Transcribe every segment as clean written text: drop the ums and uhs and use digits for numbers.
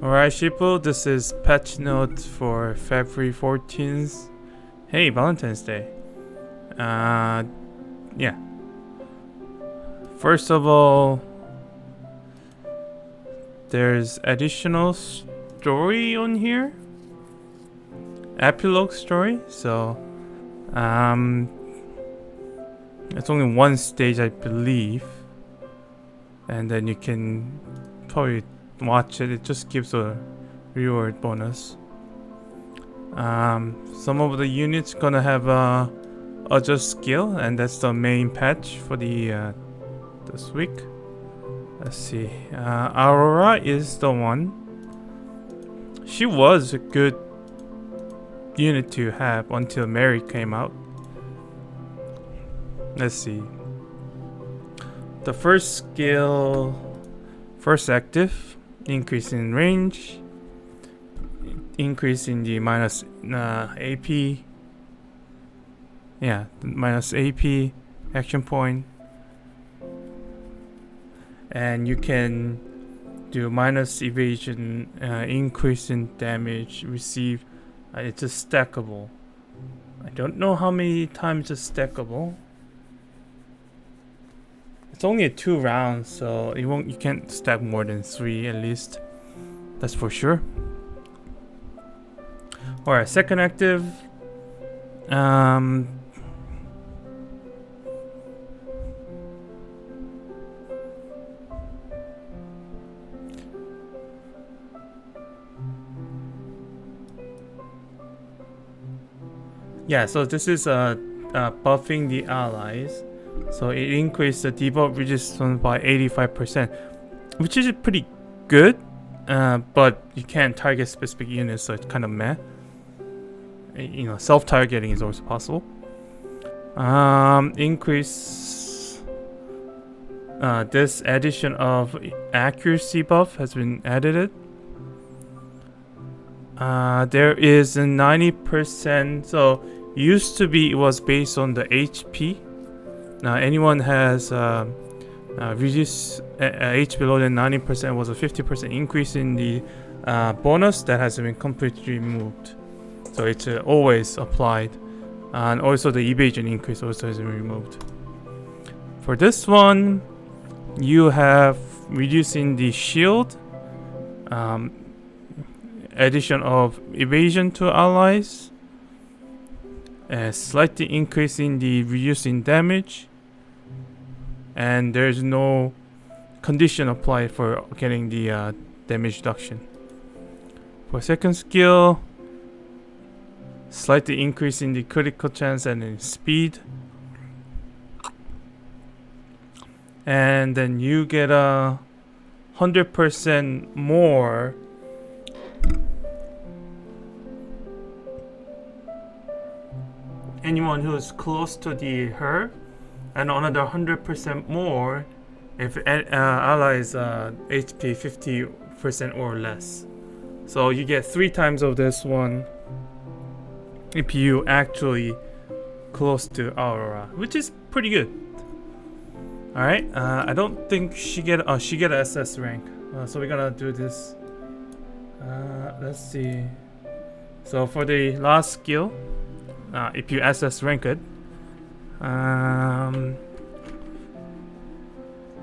Alright, Shippo, this is patch note for February 14th. Hey, Valentine's Day. Yeah. First of all, there's additional story on here. Epilogue story. So, it's only one stage, I believe. And then you can probably watch it. It just gives a reward bonus. Some of the units gonna have adjust skill, and that's the main patch for the this week. Let's see. Aurora is the one. She was a good unit to have until Mary came out. Let's see. The first skill, first active, increase in range, increase in the minus AP. Yeah, minus AP action point. And you can do minus evasion, increase in damage, receive. It's a stackable. I don't know how many times it's stackable. It's only 2 rounds, so you can't stack more than 3 at least. That's for sure. Alright, second active. Yeah, so this is buffing the allies. So it increased the debuff resistance by 85%, which is pretty good. But you can't target specific units, so it's kind of meh. You know, self-targeting is also possible. Increase. This addition of accuracy buff has been added. There is a 90%. So used to be it was based on the HP. Now anyone has reduced HP below than 90% was a 50% increase in the bonus that has been completely removed. So it's always applied, and also the evasion increase also has been removed. For this one, you have reducing the shield, addition of evasion to allies, slightly increasing the reducing damage, and there's no condition applied for getting the damage reduction. For second skill, slightly increasing the critical chance and in speed, and then you get a 100% more anyone who's close to her, and another 100% more if allies HP 50% or less. So you get 3 times of this one if you actually close to Aurora, which is pretty good. All right, I don't think she get a SS rank, so we're gonna do this. Let's see. So for the last skill, if you SS rank it,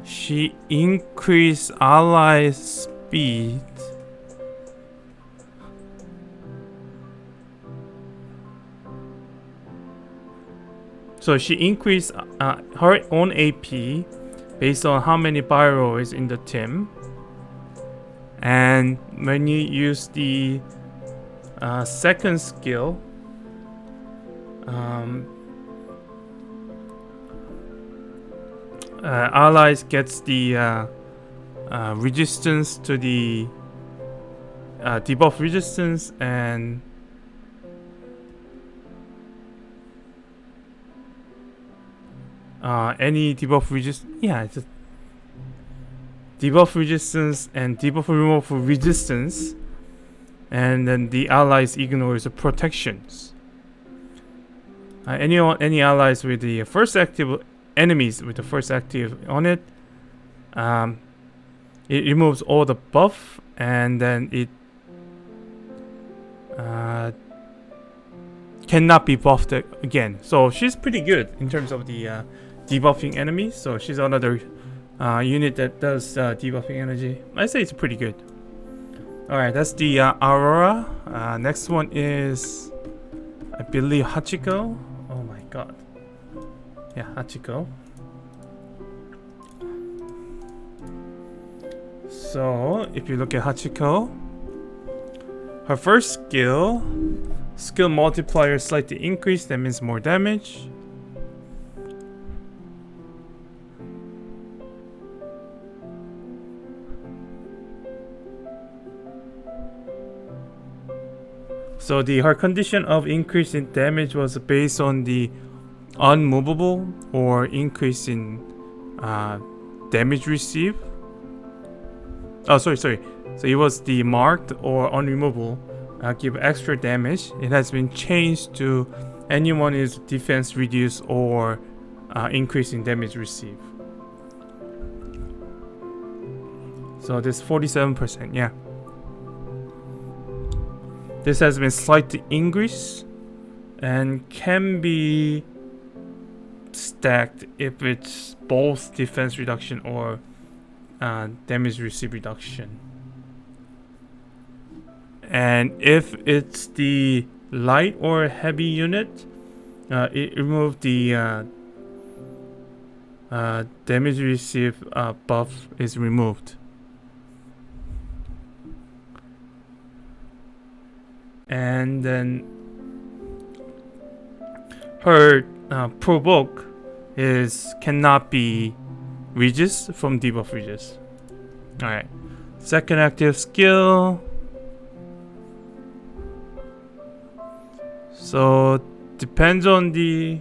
she increase ally speed. So she increased her own AP based on how many Pyro is in the team. And when you use the second skill, allies gets the resistance to the debuff resistance and any debuff resistance. Yeah, it's debuff resistance and debuff removal resistance, and then the allies ignores the protections. Any allies with the first active enemies with the first active on it, it removes all the buff and then it cannot be buffed again. So she's pretty good in terms of the debuffing enemies. So she's another unit that does debuffing energy. I say it's pretty good. Alright, that's the Aurora. Next one is, I believe, Hachiko. Oh my god. Yeah, Hachiko. So, if you look at Hachiko, her first skill multiplier slightly increased, that means more damage. So her condition of increase in damage was based on the unmovable or increase in damage received. Oh, sorry. So it was the marked or unremovable give extra damage. It has been changed to anyone is defense reduced or increase in damage received. So this 47%, yeah. This has been slightly increased and can be stacked if it's both defense reduction or damage received reduction. And if it's the light or heavy unit, it removed the damage received buff is removed. And then her provoke cannot be Regis from debuff Regis. Alright. Second active skill. So depends on the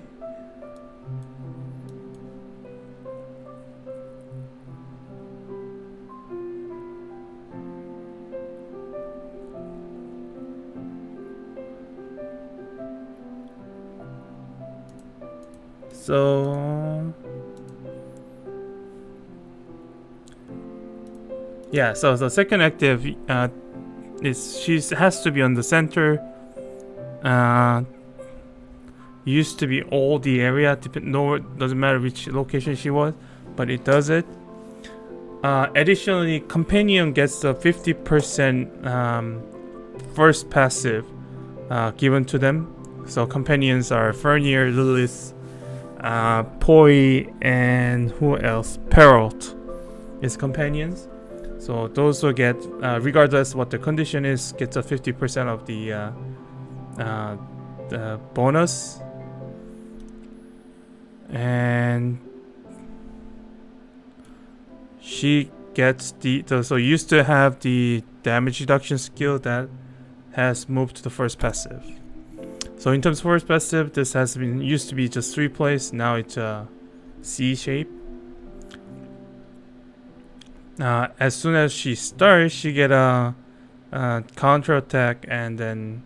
so the second active she has to be on the center. Used to be all the area, doesn't matter which location she was, but it does it. Additionally, companion gets a 50% first passive given to them. So companions are Fernier, Lilith, Poi, and who else? Peralt is companions. So those will get, regardless what the condition is, gets a 50% of the bonus. And she gets so used to have the damage reduction skill that has moved to the first passive. So in terms of first passive, this has been used to be just 3 plays. Now it's a C shape. As soon as she starts, she get a counter attack and then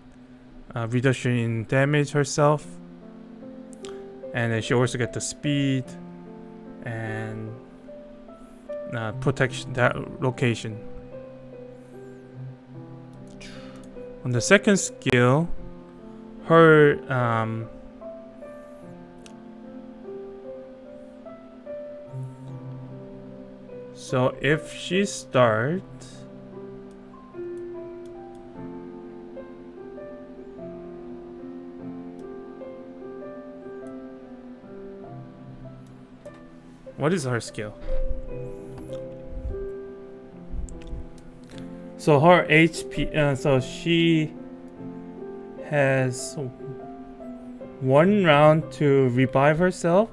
reduction in damage herself. And then she also get the speed and protection that location. On the second skill, her so if she starts, what is her skill? So her HP, so she has 1 round to revive herself,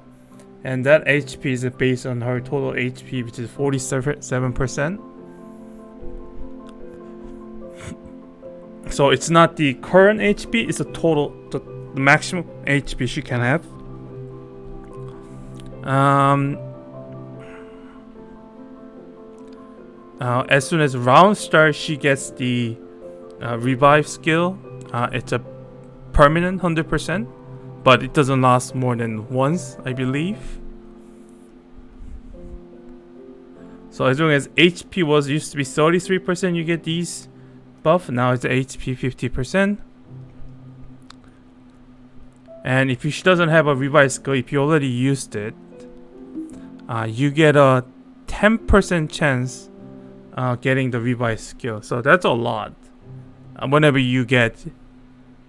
and that HP is based on her total HP, which is 47%. So it's not the current HP, it's the total, the maximum HP she can have. As soon as round starts, she gets the revive skill. It's a permanent 100%, but it doesn't last more than once, I believe. So as long as HP was used to be 33%, you get these buff. Now it's HP 50%. And if she doesn't have a revive skill, if you already used it, you get a 10% chance getting the revive skill. So that's a lot whenever you get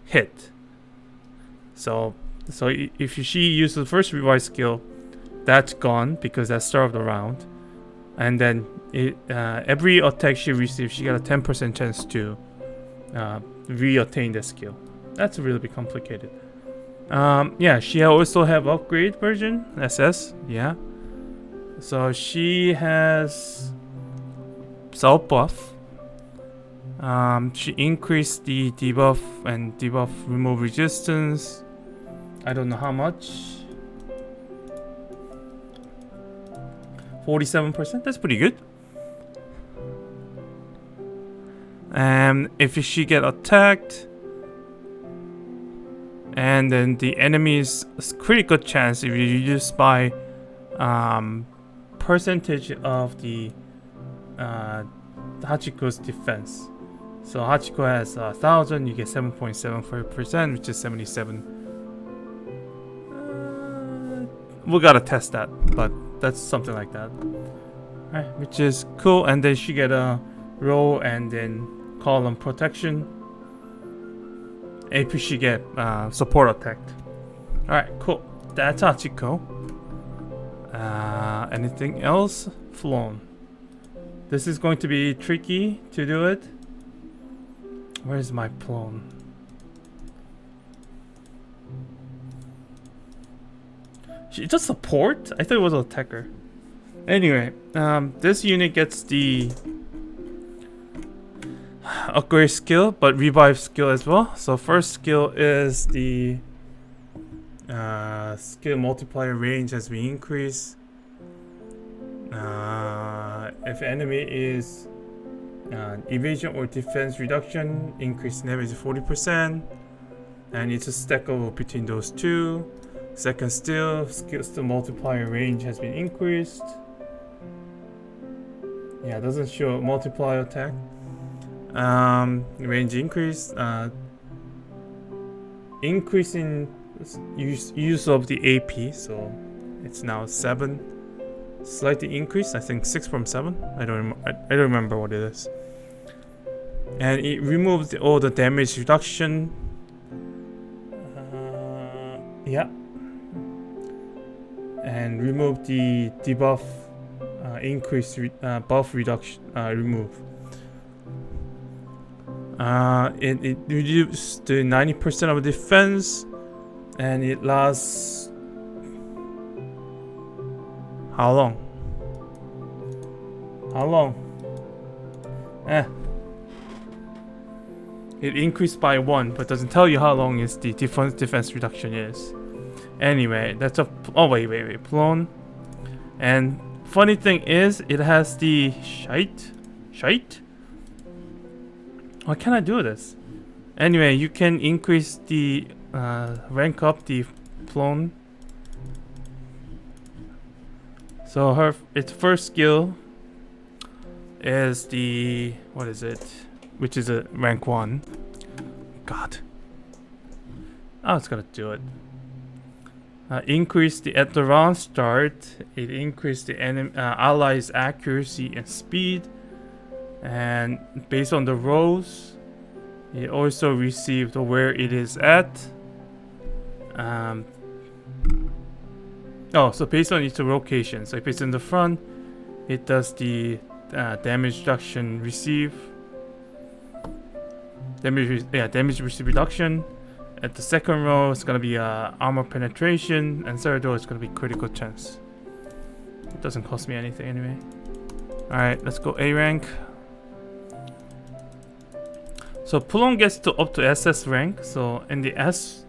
hit. So if she uses the first revive skill, that's gone because that's start of the round. And then every attack she receives, she got a 10% chance to re-attain the skill. That's really complicated. Yeah, she also have upgrade version SS. Yeah, so she has self buff. She increased the debuff and debuff remove resistance. I don't know how much. 47%. That's pretty good. And if she get attacked, and then the enemy's critical chance, if you use by percentage of the Hachiko's defense. So Hachiko has 1,000, you get 7.74%, which is 77. We gotta test that, but that's something like that. Alright, which is cool. And then she get a row and then column protection. AP she get support attacked. Alright, cool. That's Hachiko. Anything else? Plum. This is going to be tricky to do it. Where's my Plum? She just support? I thought it was an attacker. Anyway, this unit gets the upgrade skill, but revive skill as well. So first skill is the skill multiplier range has been increased. If enemy is evasion or defense reduction, increase damage 40%, and it's a stackable between those two. Second skill multiplier range has been increased. Yeah, it doesn't show multiplier attack. Range increase. Increase in use of the AP, so it's now 7. Slightly increased, I think 6 from 7. I don't remember what it is. And it removes all the damage reduction. Yeah. And remove the debuff, increase buff reduction, remove. It reduced to 90% of defense, and it lasts how long? How long? It increased by 1, but doesn't tell you how long is the defense reduction is. Anyway, that's a wait, Plum. And funny thing is, it has the shite. Why can't I do this? Anyway, you can increase the rank up the Plum. So its first skill is the which is a rank 1. God. Oh, it's gonna do it. Increase at the round start. It increased the allies' accuracy and speed, and based on the rows, it also received where it is at. So based on its location. So if it's in the front, it does the damage reduction receive. Damage receive reduction. At the second row, it's gonna be armor penetration, and third row, it's gonna be critical chance. It doesn't cost me anything anyway. All right, let's go A rank. So Plum gets to up to SS rank. So in the S,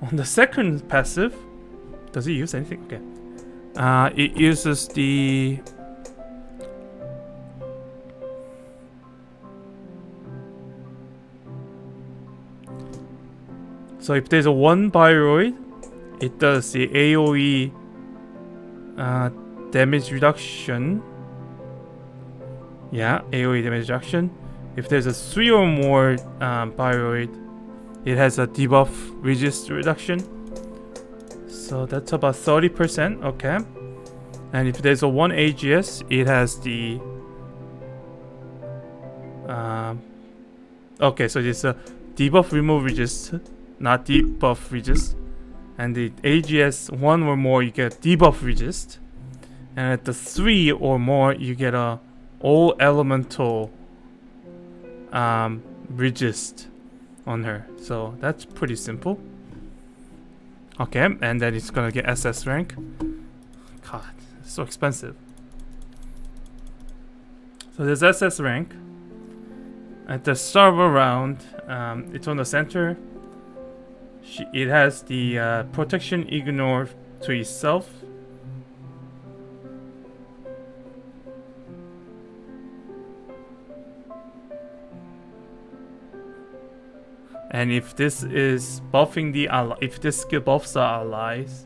on the second passive, does it use anything? Okay. It uses the so if there's a 1 Bioroid, it does the AoE damage reduction Yeah, AoE damage reduction. If there's a 3 or more Pyroid, it has a debuff resist reduction. So that's about 30%, okay. And if there's a 1 AGS, it has the okay, so it's a debuff remove resist, not debuff resist. And the AGS 1 or more, you get debuff resist. And at the 3 or more, you get a all elemental resist on her. So that's pretty simple. Okay, and then it's gonna get SS rank. God, it's so expensive. So there's SS rank. At the start of a round, it's on the center. It has the protection ignore to itself. And if this is buffing the ally, if this skill buffs the allies,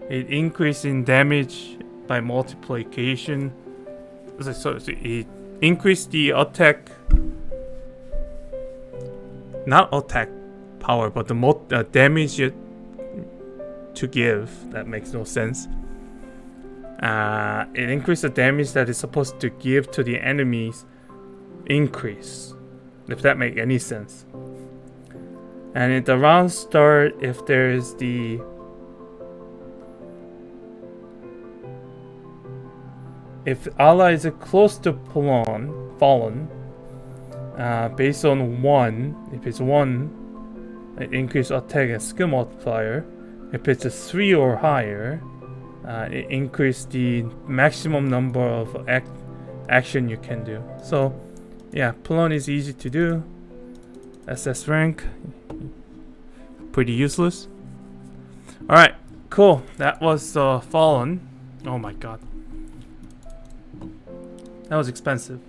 it increases in damage by multiplication. So it increases the attack, not attack power, but the damage to give. That makes no sense. It increases the damage that it's supposed to give to the enemies. Increase, if that makes any sense. And at the round start, if there is the if allies are close to fallen, based on 1, if it's 1, it increases attack and skill multiplier. If it's a 3 or higher, it increases the maximum number of action you can do. So yeah, Plum is easy to do. SS rank, pretty useless. Alright, cool. That was Fallen. Oh my god. That was expensive.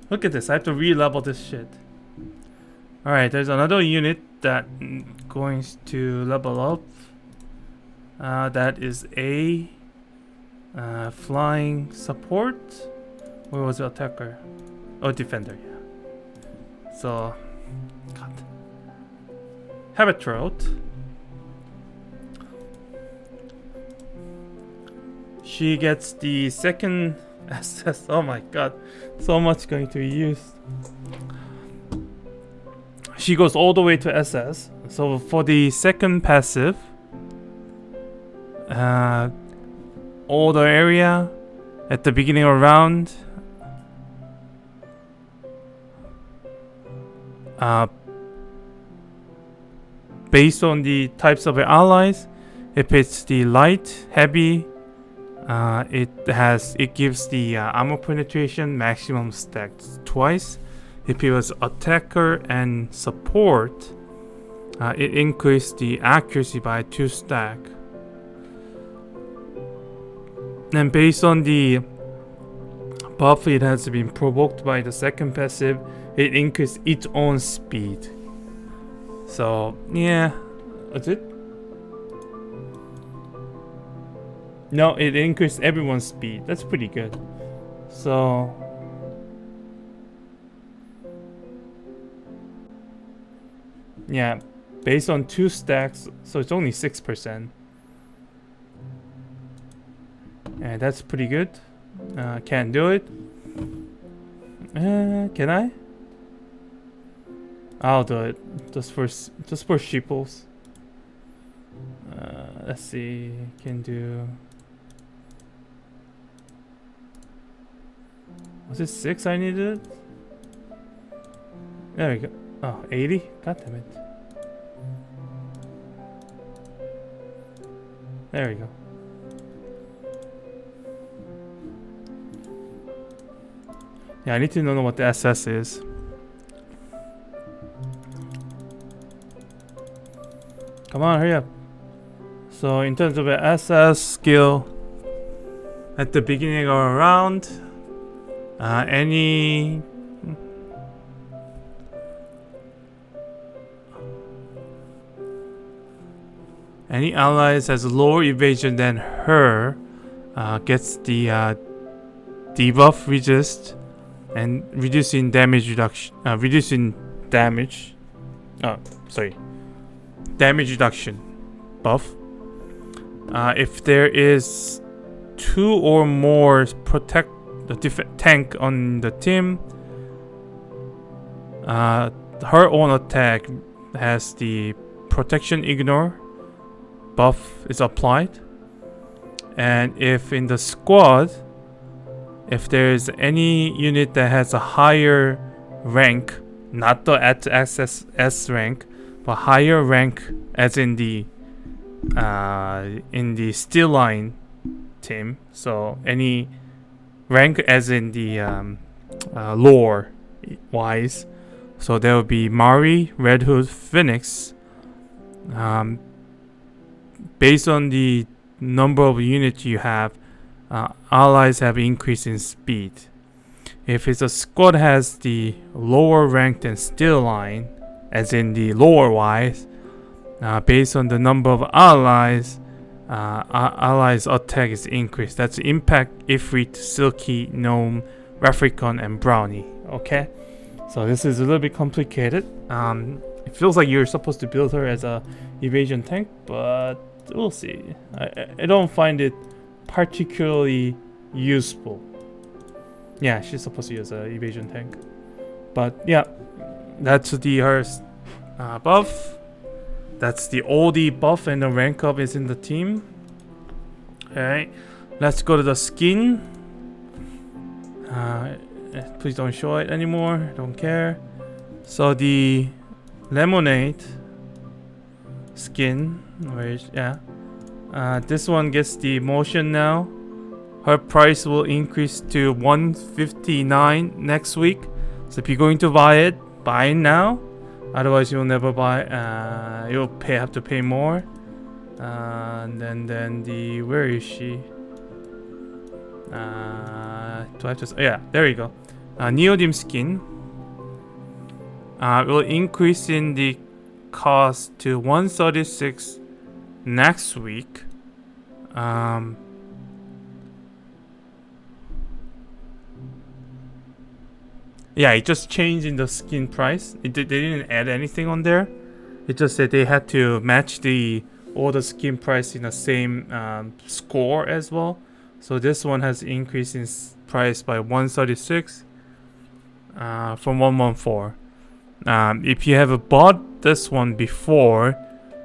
Look at this, I have to re-level this shit. Alright, there's another unit that going to level up. That is a flying support. Where was the attacker? Oh, defender, yeah. So, God. Habitrout. She gets the second SS. Oh my god. So much going to be used. She goes all the way to SS. So for the second passive, all the area at the beginning of round, based on the types of allies, if it's the light, heavy, it gives the armor penetration maximum stacked twice. If it was attacker and support, it increased the accuracy by 2 stack. And based on the buff it has been provoked by the second passive, it increased its own speed. So yeah, that's it. No, it increased everyone's speed. That's pretty good. So yeah, based on 2 stacks, so it's only 6%. And that's pretty good. Can't do it. Can I? I'll do it. Just for sheeples. Let's see. Can do. Was it 6 I needed? There we go. Oh, 80? God damn it. There we go. Yeah, I need to know what the SS is. Come on, hurry up. So in terms of the SS skill, at the beginning of a round, any Any allies has lower evasion than her gets the debuff resist and reducing damage reduction. Damage reduction buff. If there is 2 or more protect the tank on the team, her own attack has the protection ignore buff is applied. And if in the squad, if there is any unit that has a higher rank, not the S rank, but higher rank as in the steel line team, so any rank as in the lore wise, so there will be Mari, Red Hood, Phoenix. Based on the number of units you have, allies have increase in speed. If it's a squad has the lower rank than steel line, as in the lore wise, based on the number of allies, allies attack is increased. That's impact, Ifrit, Silky, Gnome, Raphicon, and Brownie. Okay, so this is a little bit complicated. It feels like you're supposed to build her as a evasion tank, but we'll see. I don't find it particularly useful. Yeah, she's supposed to use an evasion tank, but yeah, that's the her buff. That's the OD buff, and the rank up is in the team. Alright, let's go to the skin. Please don't show it anymore, don't care. So the lemonade skin, this one gets the motion now. Her price will increase to 159 next week. So if you're going to buy it, buy it now. Otherwise, you'll never buy. You'll have to pay more. And then the where is she? Do I have to? Yeah, there you go. Neodyme skin will increase in the cost to 136 next week. Yeah, it just changed in the skin price. They didn't add anything on there. It just said they had to match all the skin price in the same score as well. So this one has increased in price by 136 from 114. If you have bought this one before,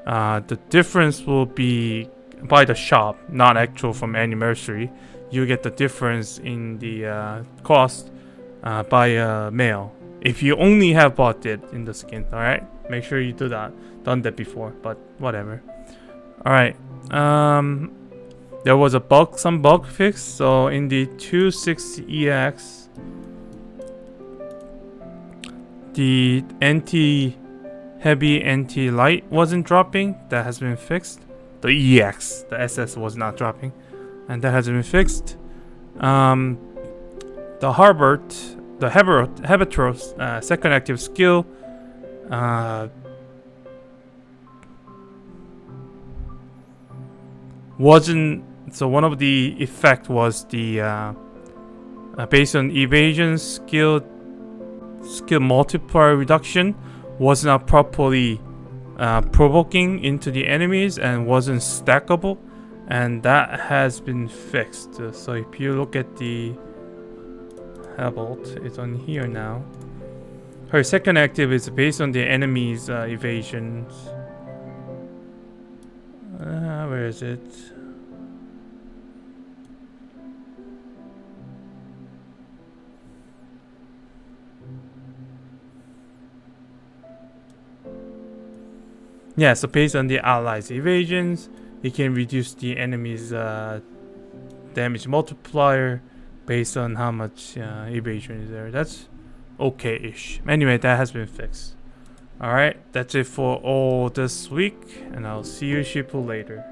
the difference will be by the shop, not actual from Anniversary. You get the difference in the cost by mail. If you only have bought it in the skin, alright? Make sure you done that before, but whatever. Alright. There was some bug fix. So in the 26EX, the anti-heavy, anti-light wasn't dropping. That has been fixed. The EX, the SS was not dropping, and that has been fixed. The Habitor's second active skill wasn't. So one of the effect was the based on evasion skill multiplier reduction was not properly provoking into the enemies and wasn't stackable, and that has been fixed. So if you look at the Habolt, it's on here now. Her second active is based on the enemy's evasions. Where is it? Yeah, so based on the allies' evasions, you can reduce the enemy's damage multiplier based on how much evasion is there. That's okay-ish. Anyway, that has been fixed. Alright, that's it for all this week, and I'll see you sheeple later.